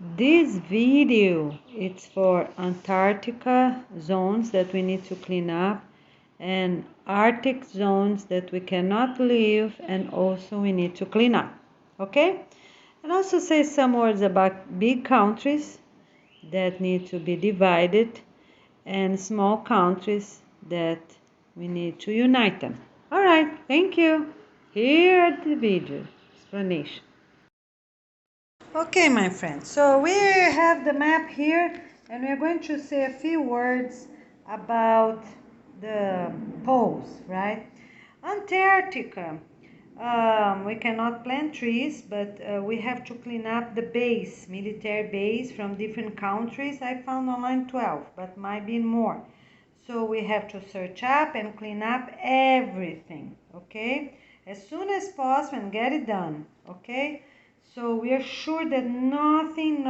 This video it's for Antarctica zones that we need to clean up and Arctic zones that we cannot live and also we need to clean up. Okay? And also say some words about big countries that need to be divided and small countries that we need to unite them. Alright, thank you. Here at the video explanation. Okay, my friends, so we have the map here and we're going to say a few words about the poles, right? Antarctica, we cannot plant trees, but we have to clean up the base, military base from different countries. I found online 12, but might be more. So we have to search up and clean up everything, okay? As soon as possible and get it done, okay? So we are sure that nothing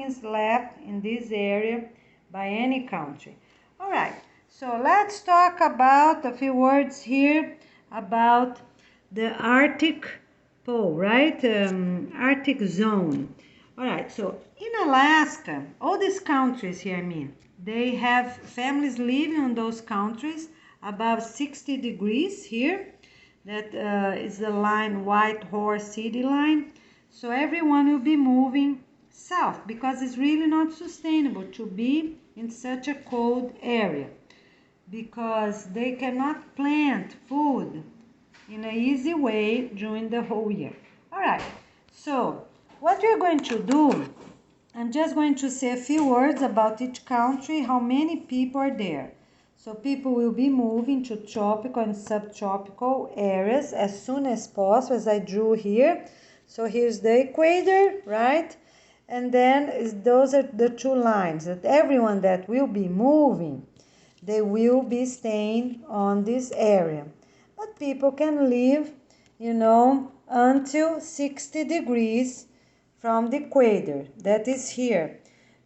is left in this area by any country. All right, so let's talk about a few words here about the Arctic pole, right? Arctic zone. All right, so in Alaska, all these countries here, they have families living in those countries above 60 degrees here. That is the line White Horse City line. So everyone will be moving south because it's really not sustainable to be in such a cold area because they cannot plant food in an easy way during the whole year. All right, so what we're going to do, I'm just going to say a few words about each country, how many people are there. So people will be moving to tropical and subtropical areas as soon as possible, as I drew here. So here's the equator, right? And then those are the two lines that everyone that will be moving, they will be staying on this area. But people can live, until 60 degrees from the equator. That is here.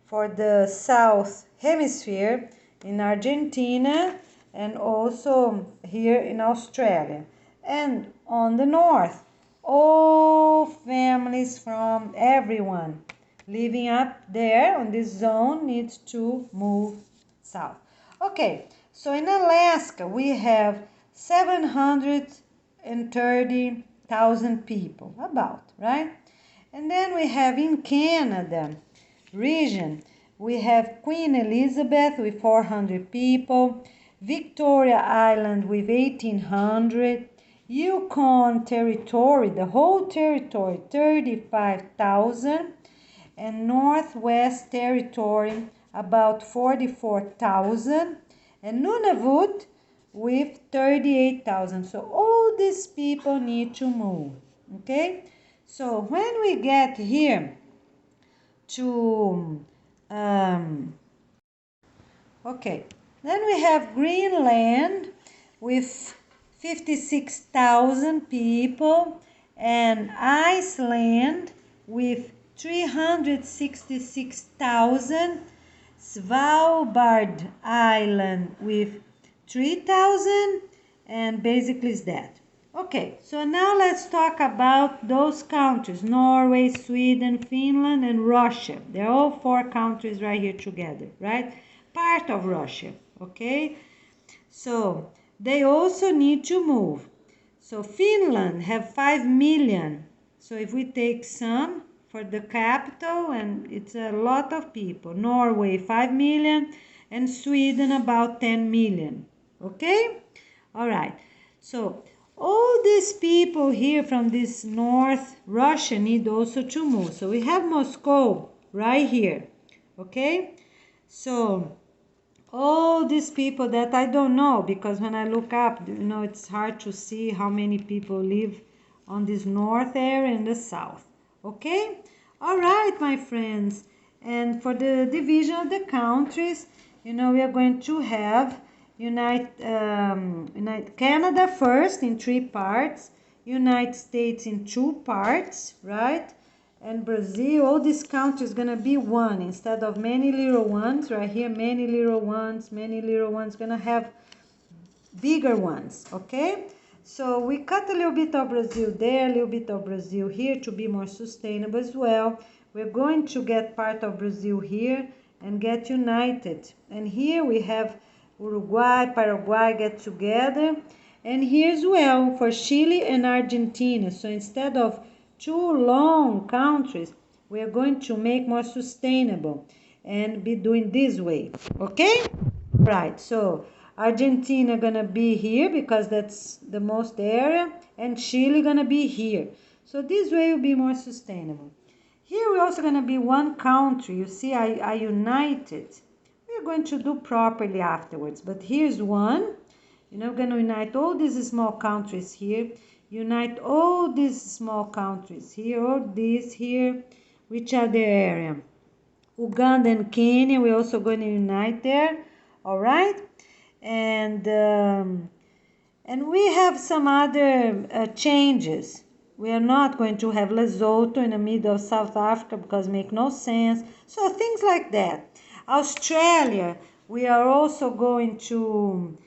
For the south hemisphere in Argentina and also here in Australia. And on the north, all families from everyone living up there on this zone needs to move south. Okay, so in Alaska we have 730,000 people, about, right? And then we have in Canada region, we have Queen Elizabeth with 400 people, Victoria Island with 1,800, Yukon Territory, the whole territory, 35,000, and Northwest Territory, about 44,000, and Nunavut with 38,000. So all these people need to move, okay? So when we get here to, okay, then we have Greenland with 56,000 people and Iceland with 366,000, Svalbard Island with 3,000, and basically is that. Okay, so now let's talk about those countries, Norway, Sweden, Finland, and Russia. They're all four countries right here together, right? Part of Russia, okay? So they also need to move. So Finland have 5 million. So if we take some for the capital, and it's a lot of people. Norway 5 million and Sweden about 10 million. Okay? All right. So all these people here from this North Russia need also to move. So we have Moscow right here. Okay? So all these people that I don't know, because when I look up, it's hard to see how many people live on this north area and the south. Okay? All right, my friends. And for the division of the countries, we are going to have Unite Canada first in 3 parts, United States in 2 parts, right? And Brazil, all these countries gonna be one instead of many little ones. Right here, many little ones, gonna have bigger ones, okay? So we cut a little bit of Brazil there, a little bit of Brazil here to be more sustainable as well. we're going to get part of Brazil here and get united. And here we have Uruguay, Paraguay get together. And here as well for Chile and Argentina. So instead of two long countries, we are going to make more sustainable and be doing this way. Okay? Right, so Argentina gonna be here because that's the most area, and Chile gonna be here. So this way will be more sustainable. Here we're also gonna be one country. You see, I united. We're going to do properly afterwards, but here's one. You know, we're gonna unite all these small countries here. Unite all these small countries here, all these here, which are the area. Uganda and Kenya, we're also going to unite there. All right, and we have some other changes. We are not going to have Lesotho in the middle of South Africa because it makes no sense. So things like that. Australia, we are also going to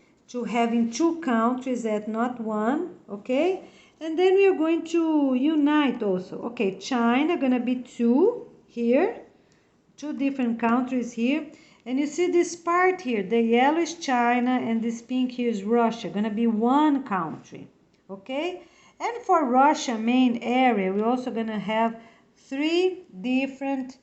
having two countries and not one. Okay, and then we are going to unite also. Okay, China gonna be two here, two different countries here. And you see this part here, the yellow is China and this pink here is Russia, gonna be one country, okay? And for Russia main area, we're also gonna have three different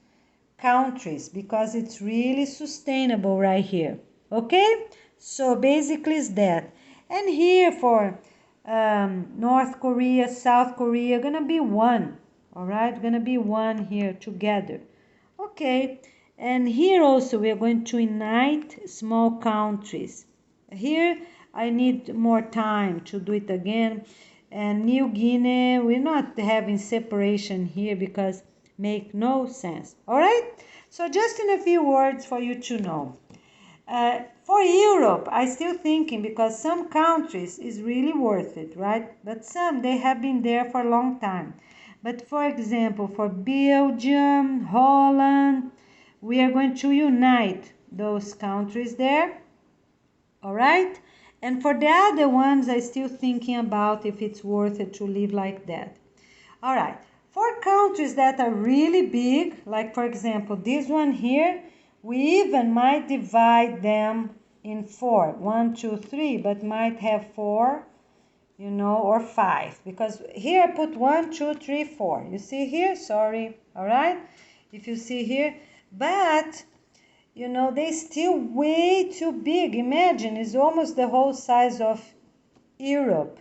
countries because it's really sustainable right here, okay? So basically it's that. And here for North Korea, South Korea, gonna be one, all right? Gonna be one here together, okay? And here also we are going to unite small countries. Here I need more time to do it again. And New Guinea, we're not having separation here because make no sense. All right? So just in a few words for you to know. For Europe, I still thinking because some countries is really worth it, right? But some, they have been there for a long time. But for example, for Belgium, Holland, we are going to unite those countries there, all right? And for the other ones, I still thinking about if it's worth it to live like that. All right, for countries that are really big, like for example, this one here, we even might divide them in four, 1, 2, 3, but might have four, you know, or five, because here I put 1, 2, 3, 4. You see here? Sorry, all right? If you see here, but you know, they still way too big. Imagine, it's almost the whole size of Europe.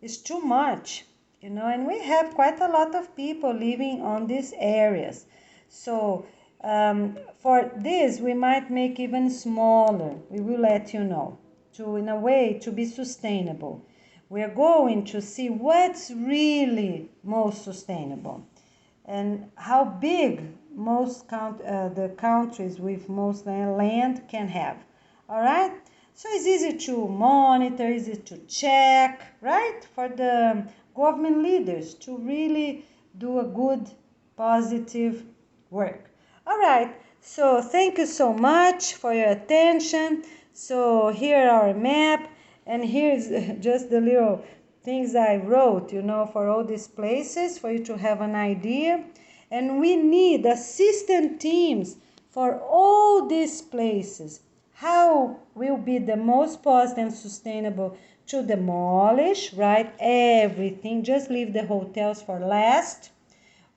It's too much, you know, and we have quite a lot of people living on these areas. So for this, we might make even smaller. We will let you know, to in a way to be sustainable. We are going to see what's really most sustainable and how big most the countries with most land can have. All right, so it's easy to monitor, easy to check, right, for the government leaders to really do a good positive work. All right, so thank you so much for your attention. So here our map, and here's just the little things I wrote, you know, for all these places for you to have an idea. And we need assistant teams for all these places. How will be the most positive and sustainable to demolish, right? Everything, just leave the hotels for last,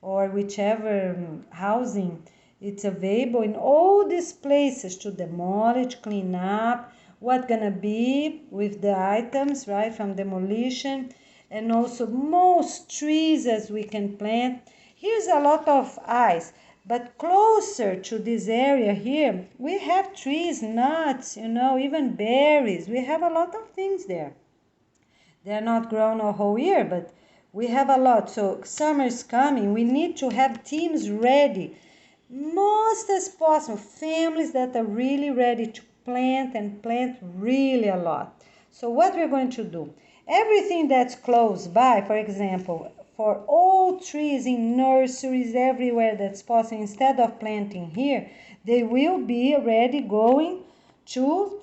or whichever housing it's available in all these places to demolish, clean up, what gonna be with the items, right, from demolition, and also most trees as we can plant. Here's a lot of ice, but closer to this area here, we have trees, nuts, you know, even berries. We have a lot of things there. They're not grown a whole year, but we have a lot. So summer is coming. We need to have teams ready, most as possible, families that are really ready to plant and plant really a lot. So what we're going to do, everything that's close by, for example, for all trees in nurseries everywhere that's possible, instead of planting here, they will be already going to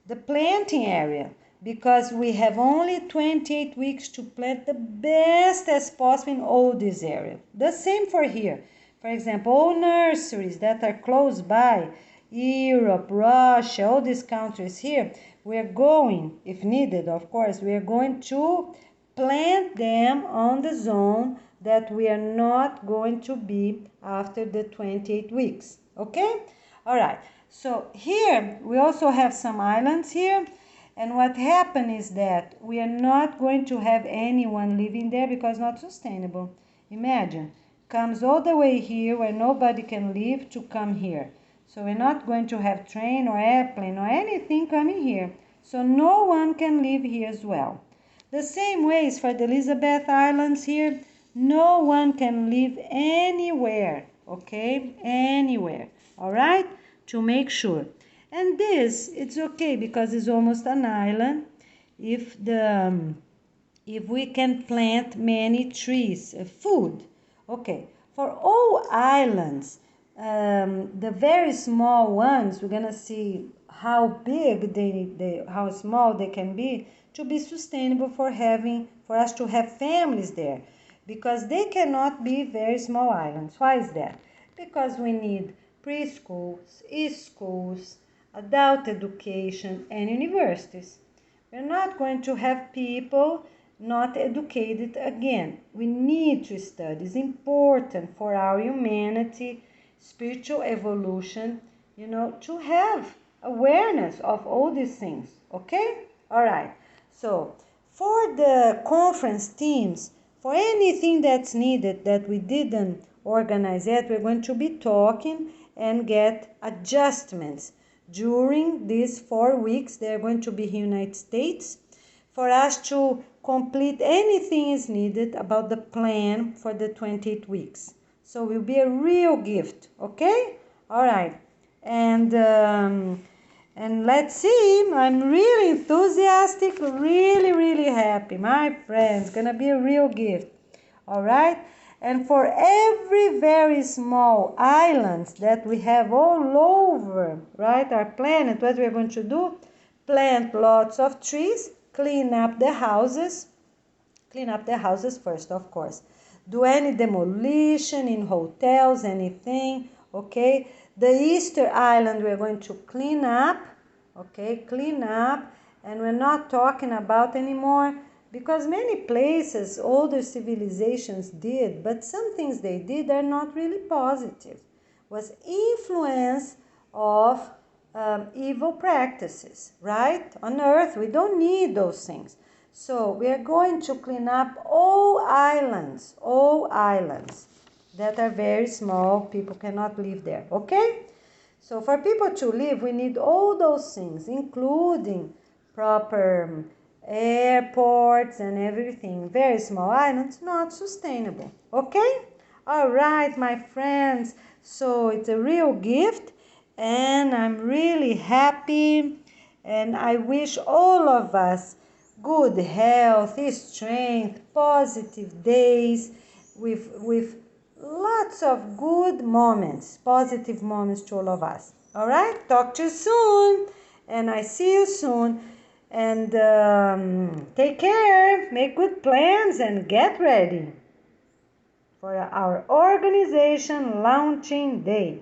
the planting area, because we have only 28 weeks to plant the best as possible in all this area. The same for here. For example, all nurseries that are close by, Europe, Russia, all these countries here, we are going, if needed, of course, we are going to plant them on the zone that we are not going to be after the 28 weeks. Okay? All right. So here we also have some islands here. And what happened is that we are not going to have anyone living there because not sustainable. Imagine, comes all the way here where nobody can live to come here. So we're not going to have train or airplane or anything coming here. So no one can live here as well. The same way is for the Elizabeth Islands here. No one can live anywhere, okay? Anywhere, all right? To make sure. And this, it's okay because it's almost an island. If we can plant many trees, food, okay. For all islands, the very small ones, we're gonna see how big how small they can be to be sustainable for us to have families there, because they cannot be very small islands. Why is that? Because we need preschools, schools, adult education, and universities. We're not going to have people not educated again. We need to study. It's important for our humanity, spiritual evolution, to have awareness of all these things. Okay? All right. So, for the conference teams, for anything that's needed that we didn't organize yet, we're going to be talking and get adjustments during these 4 weeks. They're going to be here in the United States for us to complete anything is needed about the plan for the 28 weeks. So it will be a real gift, okay? All right. And let's see, I'm really enthusiastic, really happy. My friends, gonna be a real gift. All right? And for every very small islands that we have all over, right, our planet, what we're going to do, plant lots of trees, clean up the houses first, of course. Do any demolition in hotels, anything, okay? The Easter Island we're going to clean up, okay, clean up, and we're not talking about anymore, because many places, older civilizations did, but some things they did are not really positive. Was influence of evil practices, right? On earth, we don't need those things. So we are going to clean up all islands that are very small. People cannot live there, okay? So for people to live, we need all those things, including proper airports and everything. Very small islands, not sustainable, okay? All right, my friends. So it's a real gift, and I'm really happy, and I wish all of us good health, strength, positive days with lots of good moments, positive moments to all of us. All right? Talk to you soon, and I see you soon. And take care, make good plans, and get ready for our organization launching day.